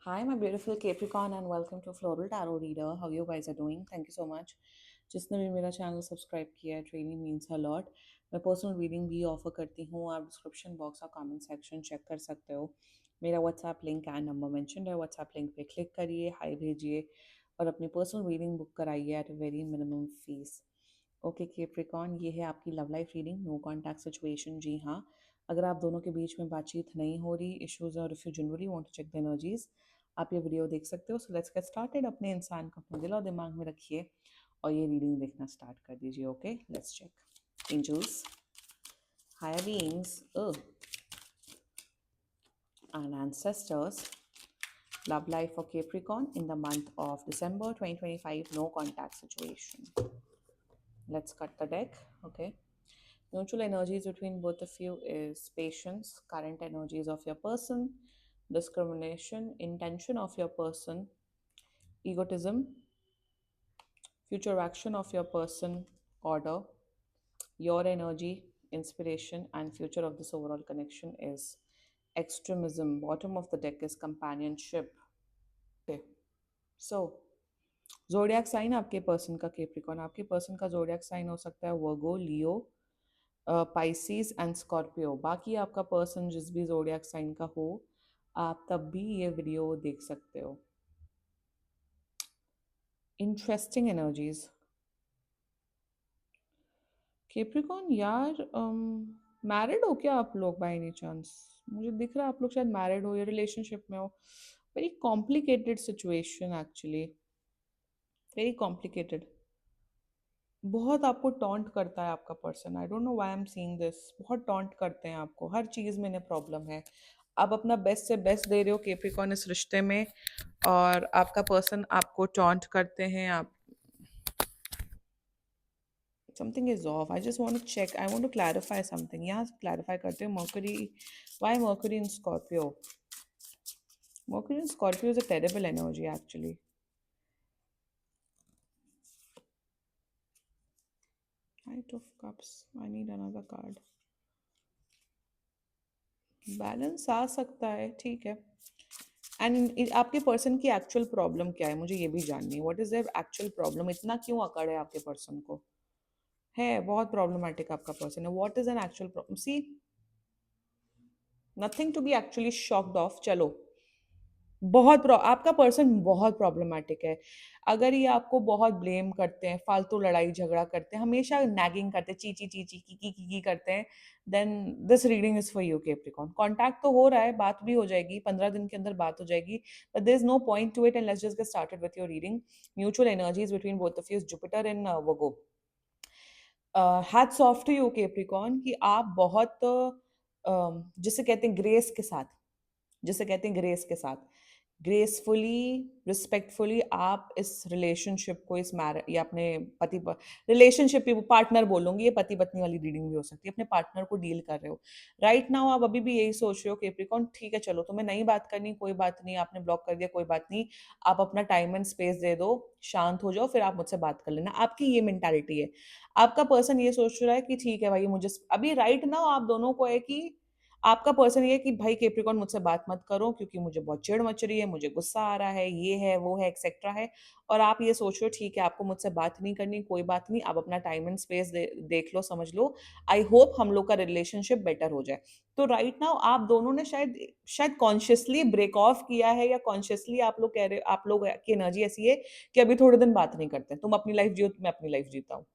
Hi, my beautiful Capricorn, and welcome to Floral Tarot Reader. How you guys are doing? Thank you so much. जिसने भी मेरा channel subscribe किया है, training means a lot. मैं personal reading भी offer करती हूँ. आप डिस्क्रिप्शन बॉक्स और कमेंट सेक्शन चेक कर सकते हो. मेरा WhatsApp link and number mention है. व्हाट्सएप लिंक पे क्लिक करिए, हाई भेजिए और अपनी पर्सनल रीडिंग बुक कराइए at a very minimum fee. Okay Capricorn, ये है आपकी love life reading. No contact situation. जी हाँ, अगर आप दोनों के बीच में बातचीत नहीं हो रही, इश्यूज और if you generally want to check the energies, आप ये वीडियो देख सकते हो. So let's get started. अपने इंसान को अपने दिल और दिमाग में रखिए और ये रीडिंग देखना स्टार्ट कर दीजिए. Okay, let's check. Angels, higher beings and ancestors, love life for Capricorn in the month of December 2025, no contact situation. Let's cut the deck. Okay. Mutual energies between both of you is patience, current energies of your person, discrimination, intention of your person, egotism, future action of your person, order, your energy, inspiration, and future of this overall connection is extremism. Bottom of the deck is companionship. Okay, so zodiac sign आपके person का Capricorn. आपके person का zodiac sign हो सकता है Virgo, Leo, Pisces and Scorpio. बाकी आपका person जिस भी जोडियक साइन का हो, आप तब भी ये वीडियो देख सकते हो. Interesting energies. केप्रिकॉन यार, मैरिड हो क्या आप लोग बाय एनी चांस? मुझे दिख रहा है आप लोग शायद मैरिड हो या रिलेशनशिप में हो. Very complicated situation actually. Very complicated. बहुत आपको टॉन्ट करता है आपका person. I don't know why I am seeing this. बहुत टॉन्ट करते हैं आपको, हर चीज़ में इन्हें प्रॉब्लम है. आप अपना बेस्ट से बेस्ट दे रहे हो केप्रिकॉन इस रिश्ते में, और आपका पर्सन आपको टॉन्ट करते हैं. आप something is off. I just want to check, I want to clarify something. यहाँ क्लैरिफाई करते हो. Mercury, why Mercury in Scorpio? Mercury in Scorpio is a terrible energy actually. Knight of cups. I need another card. Balance आ सकता है, ठीक है. And आपके person की एक्चुअल प्रॉब्लम क्या है, मुझे ये भी जाननी है. What is their actual problem? इतना क्यों अकड़ है आपके पर्सन को? है बहुत प्रॉब्लमेटिक आपका पर्सन है. What is an actual problem? See, nothing to be actually shocked off. चलो, आपका पर्सन बहुत प्रॉब्लमेटिक है. अगर ये आपको बहुत ब्लेम करते हैं, फालतू लड़ाई झगड़ा करते हैं, हमेशा नैगिंग करते हैं, ची ची ची ची की करते हैं, then this reading is for you Capricorn. Contact तो हो रहा है, बात भी हो जाएगी, 15 दिन के अंदर बात हो जाएगी, but there is no point to it. And let's just get started with your reading. Mutual energies between both of you is Jupiter in Virgo. Hats off to you Capricorn कि आप बहुत जिसे कहते हैं ग्रेस के साथ, जिसे कहते हैं ग्रेस के साथ, ग्रेसफुली, रिस्पेक्टफुली आप इस रिलेशनशिप को, इस मैरिज या अपने पति रिलेशनशिप भी, पार्टनर बोलूंगी, ये पति पत्नी वाली रीडिंग भी हो सकती है, अपने पार्टनर को डील कर रहे हो. राइट नाउ आप अभी भी यही सोच रहे हो केप्रिकॉन, ठीक है चलो तुम्हें नहीं बात करनी, कोई बात नहीं, आपने ब्लॉक कर दिया, कोई बात नहीं, आप अपना टाइम एंड स्पेस दे दो, शांत हो जाओ, फिर आप मुझसे बात कर लेना. आपकी ये मेंटालिटी है. आपका पर्सन ये सोच रहा है कि ठीक है भाई, मुझे अभी राइट नाउ आप दोनों को है कि आपका पर्सन ये है कि भाई केप्रिकॉन मुझसे बात मत करो क्योंकि मुझे बहुत चिढ़ मच रही है, मुझे गुस्सा आ रहा है, ये है वो है एक्सेट्रा है. और आप ये सोच रहे हो ठीक है आपको मुझसे बात नहीं करनी, कोई बात नहीं, आप अपना टाइम एंड स्पेस देख लो, समझ लो. आई होप हम लोग का रिलेशनशिप बेटर हो जाए. तो राइट नाउ आप दोनों ने शायद शायद कॉन्शियसली ब्रेक ऑफ किया है, या कॉन्शियसली आप लोग कह रहे, आप लोग की एनर्जी ऐसी है कि अभी थोड़े दिन बात नहीं करते, तुम अपनी लाइफ जियो, मैं अपनी लाइफ जीता हूँ.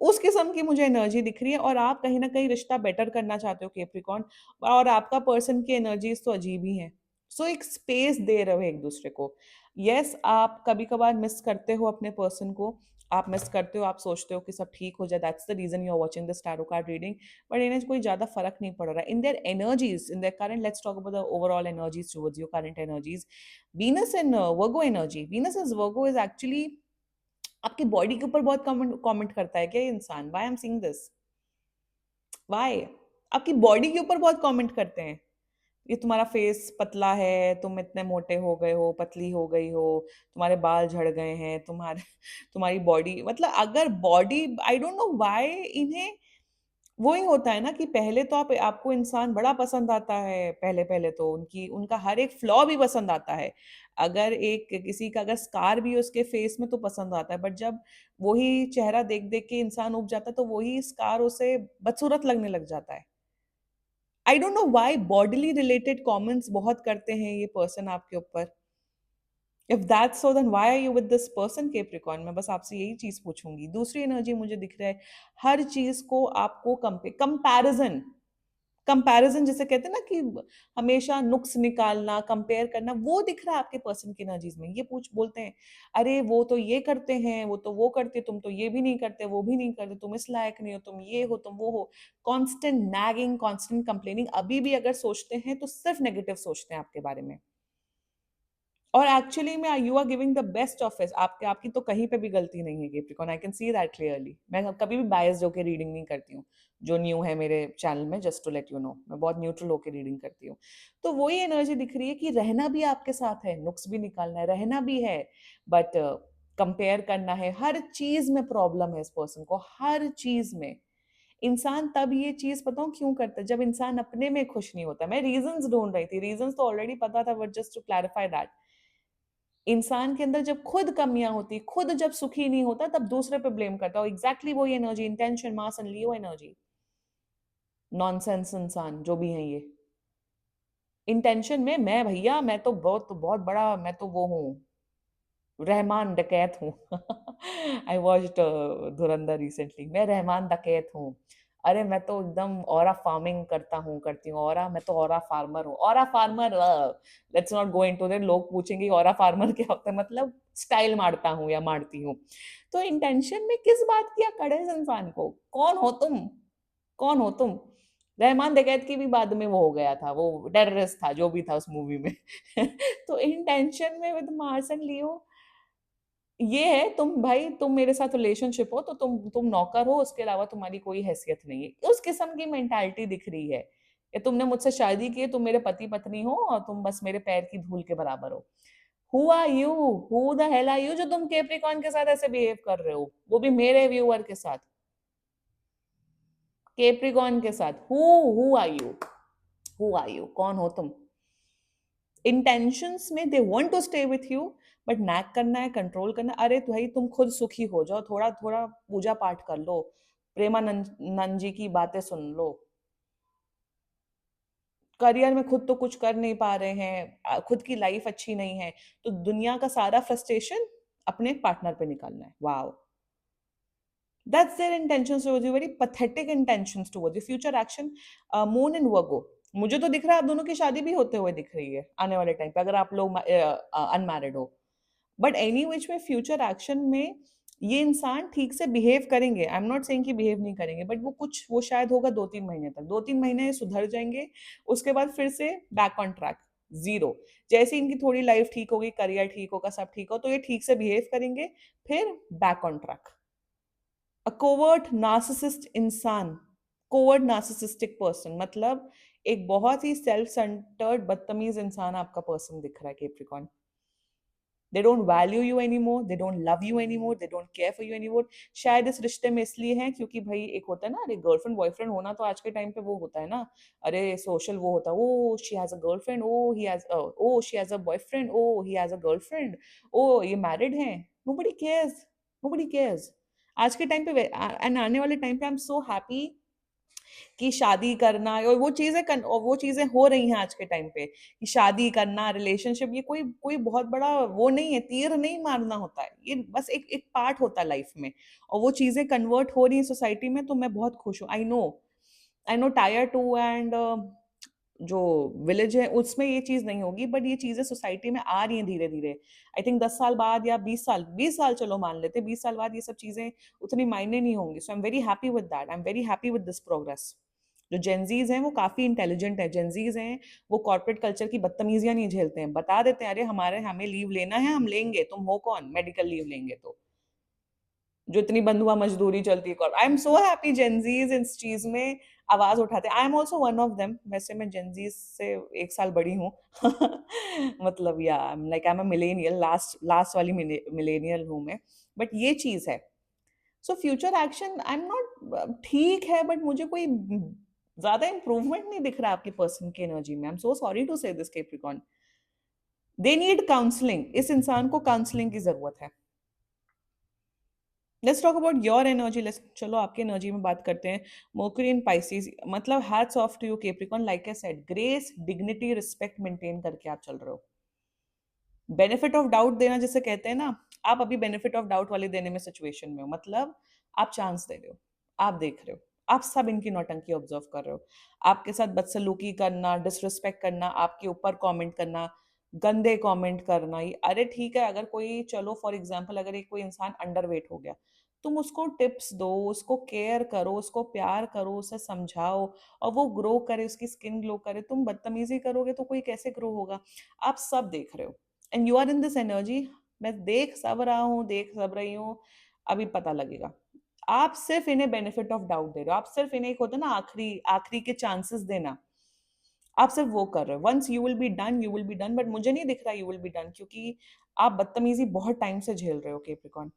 उस किस्म की मुझे एनर्जी दिख रही है, और आप कहीं ना कहीं रिश्ता बेटर करना चाहते हो केप्रिकॉन. और आपका पर्सन की एनर्जीज तो अजीब ही हैं. सो एक स्पेस दे रहे हो एक दूसरे को. यस, आप कभी कभार मिस करते हो अपने पर्सन को, आप मिस करते हो, आप सोचते हो कि सब ठीक हो जाए, that's the reason you are watching this tarot card reading. But इन्हें कोई ज्यादा फर्क नहीं पड़ रहा है in their energies, in their current. Let's talk about the overall energies towards your current energies. Venus in Virgo energy. Venus is Virgo is actually आपकी body के ऊपर बहुत कमेंट कमेंट करता है क्या ये इंसान? Why I am seeing this? Why? आपकी बॉडी के ऊपर बहुत कमेंट करते हैं. ये तुम्हारा फेस पतला है, तुम इतने मोटे हो गए हो, पतली हो गई हो, तुम्हारे बाल झड़ गए हैं, तुम्हारे तुम्हारी बॉडी, मतलब अगर body, I don't know why इन्हें वही होता है ना कि पहले तो आप आपको इंसान बड़ा पसंद आता है, पहले-पहले तो उनकी उनका हर एक फ्लॉ भी पसंद आता है। अगर एक किसी का अगर स्कार भी है उसके फेस में तो पसंद आता है, बट जब वही चेहरा देख-देख के इंसान ऊब जाता है तो वही स्कार उसे बदसूरत लगने लग जाता है। I don't know why bodily related comments बहुत करते हैं ये पर्सन आपके ऊपर। If that's so then why are you with this person Capricorn? मैं बस आपसे यही चीज़ पूछूँगी। दूसरी एनर्जी मुझे दिख रहा है, हर चीज़ को आपको कंपैरिज़न कंपैरिज़न जिसे कहते हैं ना कि हमेशा नुक्स निकालना, कंपेयर करना, वो दिख रहा है आपके पर्सन की एनर्जीज़ में। ये पूछ बोलते हैं, "अरे! वो तो ये करते हैं, वो तो वो करते, तुम तो ये भी नहीं करते, वो भी नहीं करते, तुम इस लायक नहीं हो, तुम ये हो, तुम वो हो।" कांस्टेंट नैगिंग, कांस्टेंट कंप्लेनिंग अभी भी अगर सोचते हैं, तो सिर्फ़ नेगेटिव सोचते हैं आपके बारे में। और एक्चुअली में you are giving the best of it. आपके आपकी तो कहीं पे भी गलती नहीं है Capricorn, I can see that clearly. मैं कभी भी बायस्ड होके रीडिंग नहीं करती हूँ। जो न्यू है मेरे चैनल में, just to let you know, मैं बहुत न्यूट्रल होके रीडिंग करती हूँ। तो वही एनर्जी दिख रही है कि रहना भी आपके साथ है, नुक्स भी निकालना है, रहना भी है, बट कंपेयर करना है। हर चीज़ में प्रॉब्लम है इस पर्सन को, हर चीज़ में। इंसान तब ये चीज़ बताऊँ क्यों करता है? जब इंसान अपने में खुश नहीं होता। मैं रीज़न्स ढूँढ रही थी, रीज़न्स तो ऑलरेडी पता था, but just to clarify that. इंसान के अंदर जब खुद कमियाँ होती, खुद जब सुखी नहीं होता, तब दूसरे पे ब्लेम करता है, और एग्ज़ैक्टली वही energy, intention, mass and Leo energy, nonsense इंसान जो भी हैं ये। इंटेंशन में मैं भैया, मैं तो बहुत बहुत बड़ा, मैं तो वो हूँ, रहमान डकैत हूँ। आई वॉच्ड धुरंधर रिसेंटली, मैं रहमान डकैत हूँ। अरे मैं तो एकदम ऑरा फार्मिंग करती हूँ, ऑरा, मैं तो ऑरा फार्मर हूँ। Aura farmer, let's not go into that. लोग पूछेंगे ऑरा फार्मर क्या होता है? मतलब स्टाइल मारता हूँ या मारती हूँ। तो इंटेंशन में किस बात की अकड़ है इस इंसान को? कौन हो तुम? कौन हो तुम? रहमान डकैत की भी बाद में वो हो गया था, वो टेररिस्ट था, जो भी था उस मूवी में। तो इंटेंशन में विद मार्स एंड लियो ये है, तुम भाई, तुम मेरे साथ रिलेशनशिप हो तो तुम नौकर हो, उसके अलावा तुम्हारी कोई हैसियत नहीं है। उस किस्म की मेंटालिटी दिख रही है कि तुमने मुझसे शादी की है, तुम मेरे पति पत्नी हो और तुम बस मेरे पैर की धूल के बराबर हो। Who are you? Who the hell are you जो तुम कैप्रिकॉर्न के साथ ऐसे बिहेव कर रहे हो, वो भी मेरे व्यूअर के साथ, कैप्रिकॉर्न के साथ। Who are you? Who are you? कौन हो तुम? इंटेंशंस में they want to stay with you, but nag करना है, कंट्रोल करना है। अरे भाई, तुम खुद सुखी हो जाओ, थोड़ा थोड़ा पूजा पाठ कर लो, प्रेमानंद नंद जी की बातें सुन लो। करियर में खुद तो कुछ कर नहीं पा रहे हैं, खुद की लाइफ अच्छी नहीं है, तो दुनिया का सारा फ्रस्ट्रेशन अपने पार्टनर पे निकालना है। Wow, that's their intentions towards you, very pathetic intentions towards you. Future action, moon in Virgo. मुझे तो दिख रहा है आप दोनों की शादी भी होते हुए दिख रही है आने वाले टाइम पे, अगर आप लोग अनमैरिड हो। बट एनी विच में फ्यूचर एक्शन में ये इंसान ठीक से बिहेव करेंगे। आई एम नॉट सेइंग कि बिहेव नहीं करेंगे, बट वो कुछ, वो शायद होगा 2-3 महीने तक, 2-3 महीने सुधर जाएंगे, उसके बाद फिर से बैक ऑन ट्रैक, जीरो। जैसे इनकी थोड़ी लाइफ ठीक होगी, करियर ठीक होगा, सब ठीक हो, तो ये ठीक से बिहेव करेंगे, फिर back on track. A covert narcissist इंसान, कोवर्ट नार्सिसिस्टिक पर्सन, मतलब एक बहुत ही सेल्फ सेंटर्ड बदतमीज इंसान आपका पर्सन दिख रहा है Capricorn. They don't value you any more, they don't love you any more, they don't care for you any more. शायद इस रिश्ते में इसलिए है क्योंकि भाई एक होता है ना, अरे गर्लफ्रेंड बॉयफ्रेंड होना तो आज के टाइम पे वो होता है ना, अरे सोशल वो होता है, oh she has a girlfriend, oh he has, oh she has a boyfriend, oh he has a girlfriend, oh ये मैरिड हैं। नोबडी केयर्स, नोबडी केयर्स आज के टाइम पे। एंड आने वाले टाइम पे आई एम सो हैप्पी कि शादी करना, और वो चीजें और वो चीजें हो रही हैं आज के टाइम पे, कि शादी करना, रिलेशनशिप, ये कोई कोई बहुत बड़ा वो नहीं है, तीर नहीं मारना होता है, ये बस एक एक पार्ट होता है लाइफ में। और वो चीजें कन्वर्ट हो रही हैं सोसाइटी में, तो मैं बहुत खुश हूँ। I know tier two and जो विलेज है उसमें ये चीज नहीं होगी, बट ये चीजें सोसाइटी में आ रही हैं धीरे धीरे। आई थिंक 10 साल बाद या 20 साल, 20 साल चलो मान लेते, 20 साल बाद ये सब चीजें उतनी मायने नहीं होंगी। So I am very happy with that, I am very happy with this progress. जो जेंजीज हैं वो काफी इंटेलिजेंट है, जेंजीज हैं, वो कॉर्पोरेट कल्चर की बदतमीजियां नहीं झेलते हैं, बता देते हैं अरे हमारे, हमें लीव लेना है, हम लेंगे, तुम हो कौन मेडिकल लीव लेंगे तो। जो इतनी बंधुआ मजदूरी चलती है, आई एम सो हैप्पी जेंजीज इस चीज में आवाज उठाते हैं। I am also one of them, वैसे मैं जेंजीज से 1 साल बड़ी हूँ। मतलब या like I am a millennial, last last वाली मिलेनियल हूँ मैं। बट ये चीज है। So future action, I am not ठीक है, बट मुझे कोई ज्यादा इंप्रूवमेंट नहीं दिख रहा है आपके पर्सन की एनर्जी में। I am so sorry to say this Capricorn. They need counselling, इस इंसान को काउंसलिंग की जरूरत है। Let's talk about your energy. Let's, चलो आपकी एनर्जी में बात करते हैं। मर्क्यूरी इन पाइसेस, मतलब hats off to you Capricorn. Like I said, grace, dignity, respect maintain करके आप चल रहे हो। बेनिफिट ऑफ डाउट देना जिसे कहते हैं ना, आप अभी बेनिफिट ऑफ डाउट वाले देने में सिचुएशन में हो। मतलब आप चांस दे रहे हो, आप देख रहे हो, आप सब इनकी नौटंकी ऑब्जर्व कर रहे हो। आपके साथ बदसलूकी करना, डिसरिस्पेक्ट करना, आपके ऊपर कमेंट करना, गंदे कमेंट करना, ये अरे ठीक है, अगर कोई, चलो फॉर एग्जांपल, अगर एक कोई इंसान अंडरवेट हो गया, तुम उसको टिप्स दो, उसको केयर करो, उसको प्यार करो, उसे समझाओ, और वो ग्रो करे, उसकी स्किन ग्लो करे। तुम बदतमीजी करोगे तो कोई कैसे ग्रो होगा? आप सब देख रहे हो, and you are in this energy. मैं देख सब रहा हूँ, देख सब रही हूँ, अभी पता लगेगा। आप सिर्फ इन्हें बेनिफिट ऑफ डाउट दे रहे हो, आप सिर्फ इन्हें, एक होता है ना आखिरी आखिरी के चांसेस देना, आप सिर्फ वो कर रहे हो। Once you will be done, you will be done, but मुझे नहीं दिख रहा यू विल बी डन, क्योंकि आप बदतमीजी बहुत टाइम से झेल रहे हो कैप्रिकॉर्न।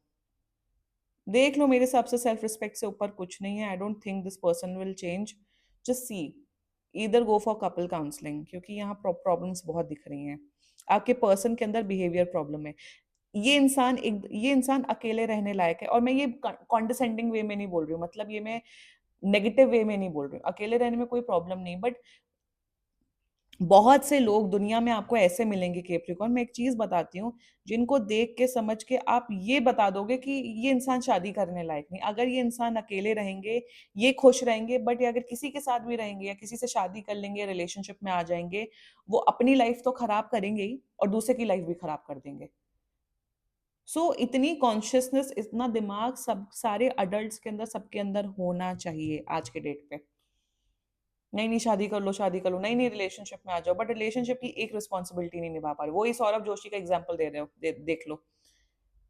देख लो, मेरे हिसाब से सेल्फ रिस्पेक्ट से ऊपर कुछ नहीं है। I don't think this person will change. Just see, इधर गो फॉर कपल काउंसलिंग, क्योंकि यहाँ प्रॉब्लम्स बहुत दिख रही हैं। आपके पर्सन के अंदर बिहेवियर प्रॉब्लम है। ये इंसान अकेले रहने लायक है, और मैं ये कॉन्डिसेंडिंग वे में नहीं बोल रही हूँ, मतलब ये मैं नेगेटिव वे में नहीं बोल रही हूँ। अकेले रहने में कोई प्रॉब्लम नहीं, बट बहुत से लोग दुनिया में आपको ऐसे मिलेंगे कैप्रिकॉर्न, मैं एक चीज बताती हूँ, जिनको देख के समझ के आप ये बता दोगे कि ये इंसान शादी करने लायक नहीं। अगर ये इंसान अकेले रहेंगे, ये खुश रहेंगे, बट ये अगर किसी के साथ भी रहेंगे या किसी से शादी कर लेंगे, रिलेशनशिप में आ जाएंगे, वो अपनी लाइफ तो खराब करेंगे ही, और दूसरे की लाइफ भी खराब कर देंगे। सो इतनी कॉन्शियसनेस, इतना दिमाग सब सारे अडल्ट्स के अंदर, सबके अंदर होना चाहिए आज के डेट पे। नहीं नहीं, शादी कर लो, शादी कर लो, नहीं नहीं, रिलेशनशिप में आ जाओ, बट रिलेशनशिप की एक रिस्पॉन्सिबिलिटी नहीं निभा पा रहे। वही सौरभ जोशी का एग्जाम्पल दे रहे हो, देख लो।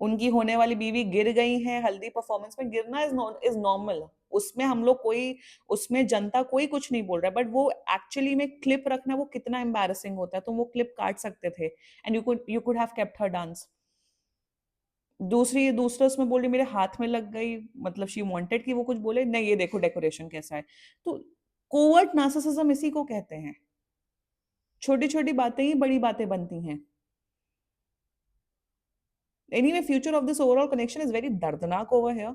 उनकी होने वाली बीवी गिर गई है हल्दी परफॉर्मेंस में। गिरना इज नॉर्मल, उसमें हम लोग कोई, उसमें जनता कोई कुछ नहीं बोल रहा है, बट वो एक्चुअली में क्लिप रखना वो कितना एम्बैरेसिंग होता है। तुम वो क्लिप काट सकते थे, and you could have kept her dance. दूसरा उसमें बोल रही मेरे हाथ में लग गई, मतलब शी वांटेड कि वो कुछ बोले, नहीं ये देखो डेकोरेशन कैसा है। तो कोवर्ट नार्सिसिज्म इसी को कहते हैं। छोटी छोटी बातें ही बड़ी बातें बनती हैं। Anyway, future of this overall connection is very दर्दनाक over here.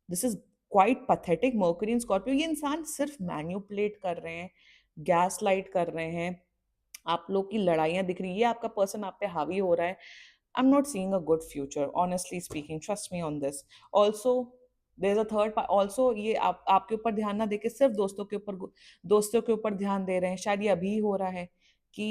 This is quite pathetic. Mercury in Scorpio, ये इंसान सिर्फ मैन्युपुलेट कर रहे हैं, गैस लाइट कर रहे हैं, आप लोग की लड़ाइयां दिख रही है, आपका पर्सन आप पे हावी हो रहा है। I'm not seeing a good future, honestly speaking. Trust me on this. Also, there's a third part. Also, ये आपके ऊपर ध्यान ना देके सिर्फ दोस्तों के ऊपर ध्यान दे रहे हैं। शायद ये अभी हो रहा है कि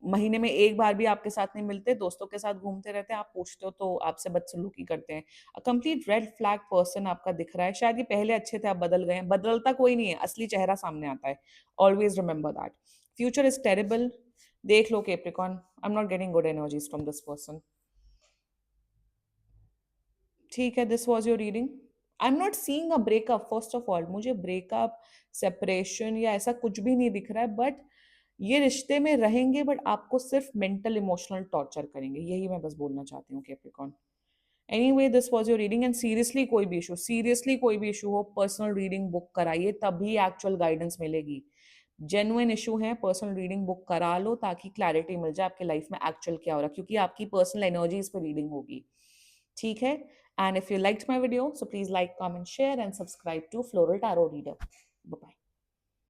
महीने में एक बार भी आपके साथ नहीं मिलते, दोस्तों के साथ घूमते रहते हैं, आप पूछते हो तो आपसे बदसलूकी करते हैं। A complete red flag person आपका दिख रहा है। शायद ये पहले अच्छे थे, आप बदल गए हैं। बदलता कोई नहीं है, असली चेहरा सामने आता है। Always remember that. Future is terrible. देख लो Capricorn, I am not getting good energies from this person. ठीक है, this was your reading. I am not seeing a breakup, first of all मुझे ब्रेकअप, सेपरेशन या ऐसा कुछ भी नहीं दिख रहा है, बट ये रिश्ते में रहेंगे, बट आपको सिर्फ मेंटल इमोशनल टॉर्चर करेंगे, यही मैं बस बोलना चाहती हूँ Capricorn. Anyway, this was your reading, and seriously कोई भी इशू हो, पर्सनल रीडिंग बुक कराइए, तभी एक्चुअल गाइडेंस मिलेगी। जेन्युइन इशू है, पर्सनल रीडिंग बुक करा लो, ताकि क्लैरिटी मिल जाए आपके लाइफ में एक्चुअल क्या हो रहा है, क्योंकि आपकी पर्सनल एनर्जीज पे रीडिंग होगी। ठीक है? And if you liked my video, so please like, comment, share, and subscribe to Floral Tarot Reader. Bye bye.